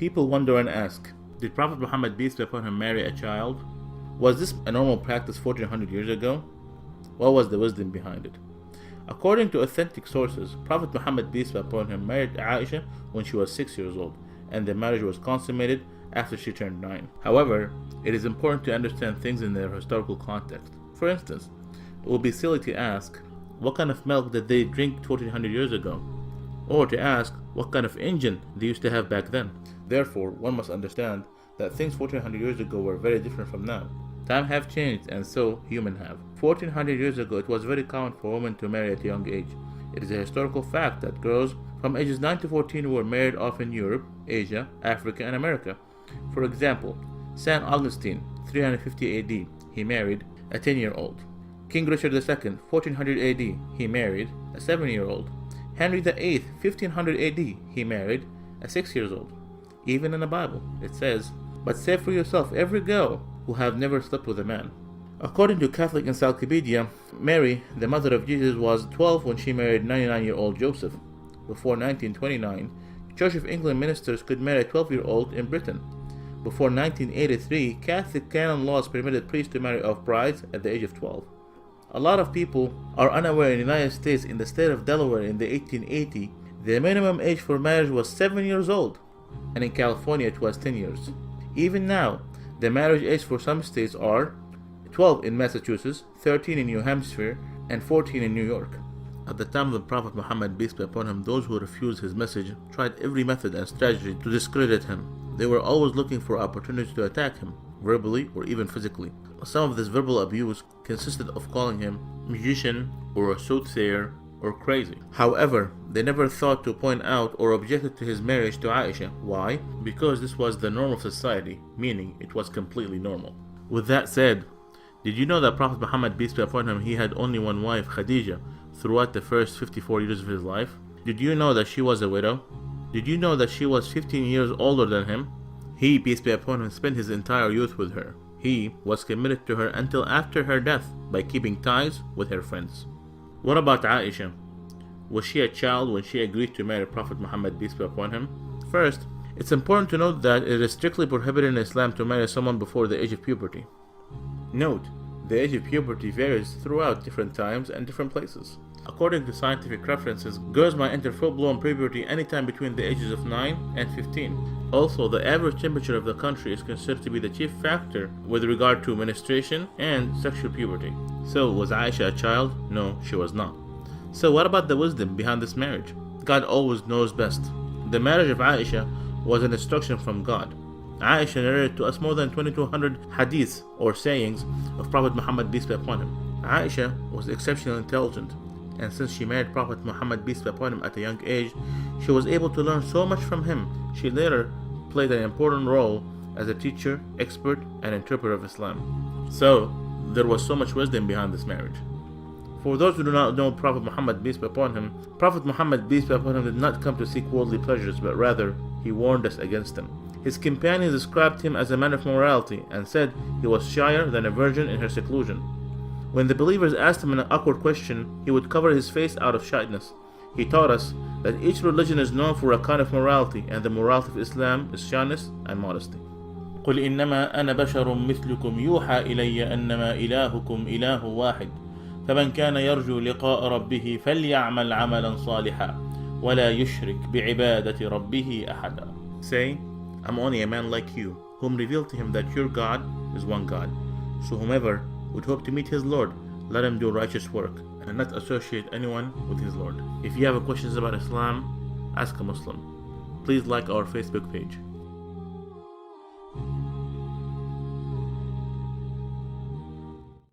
People wonder and ask, did Prophet Muhammad peace be upon him marry a child? Was this a normal practice 1400 years ago? What was the wisdom behind it? According to authentic sources, Prophet Muhammad peace be upon him married Aisha when she was 6 years old, and the marriage was consummated after she turned 9. However, it is important to understand things in their historical context. For instance, it would be silly to ask, what kind of milk did they drink 1400 years ago? Or to ask, what kind of engine they used to have back then? Therefore, one must understand that things 1400 years ago were very different from now. Time have changed, and so human have. 1400 years ago, it was very common for women to marry at a young age. It is a historical fact that girls from ages 9 to 14 were married off in Europe, Asia, Africa, and America. For example, St. Augustine, 350 AD, he married a 10-year-old. King Richard II, 1400 AD, he married a 7-year-old. Henry VIII, 1500 AD, he married a 6-year-old. Even in the Bible, it says, "But say for yourself every girl who have never slept with a man." According to Catholic Encyclopedia, Mary, the mother of Jesus, was 12 when she married 99-year-old Joseph. Before 1929, Church of England ministers could marry a 12-year-old in Britain. Before 1983, Catholic canon laws permitted priests to marry off brides at the age of 12. A lot of people are unaware in the United States, in the state of Delaware in the 1880, the minimum age for marriage was 7 years old, and in California it was 10 years. Even now, the marriage age for some states are 12 in Massachusetts, 13 in New Hampshire, and 14 in New York. At the time of the Prophet Muhammad, peace be upon him, those who refused his message tried every method and strategy to discredit him. They were always looking for opportunities to attack him, verbally or even physically. Some of this verbal abuse consisted of calling him magician or a soothsayer or crazy. However, they never thought to point out or objected to his marriage to Aisha. Why? Because this was the norm of society, meaning it was completely normal. With that said, did you know that Prophet Muhammad, peace be upon him, he had only one wife, Khadija, throughout the first 54 years of his life? Did you know that she was a widow? Did you know that she was 15 years older than him? He, peace be upon him, spent his entire youth with her. He was committed to her until after her death by keeping ties with her friends. What about Aisha? Was she a child when she agreed to marry Prophet Muhammad, peace be upon him? First, it's important to note that it is strictly prohibited in Islam to marry someone before the age of puberty. Note, the age of puberty varies throughout different times and different places. According to scientific references, girls might enter full-blown puberty anytime between the ages of 9 and 15. Also, the average temperature of the country is considered to be the chief factor with regard to menstruation and sexual puberty. So, was Aisha a child? No, she was not. So what about the wisdom behind this marriage? God always knows best. The marriage of Aisha was an instruction from God. Aisha narrated to us more than 2200 hadiths or sayings of Prophet Muhammad, peace be upon him. Aisha was exceptionally intelligent, and since she married Prophet Muhammad, peace be upon him, at a young age, she was able to learn so much from him. She later played an important role as a teacher, expert, and interpreter of Islam. So, there was so much wisdom behind this marriage. For those who do not know Prophet Muhammad, peace be upon him, Prophet Muhammad, peace be upon him, did not come to seek worldly pleasures, but rather, he warned us against them. His companions described him as a man of morality and said he was shyer than a virgin in her seclusion. When the believers asked him an awkward question, he would cover his face out of shyness. He taught us that each religion is known for a kind of morality, and the morality of Islam is shyness and modesty. قل إنما أنا بشر مثلكم يوحى إلي أنما إلهكم إله واحد فمن كان يرجو لقاء ربه فليعمل عملا صالحا ولا يشرك بعبادة ربه أحدا. Say, I'm only a man like you, whom revealed to him that your God is one God. So whomever would hope to meet his Lord, let him do righteous work, and not associate anyone with his Lord. If you have questions about Islam, ask a Muslim. Please like our Facebook page.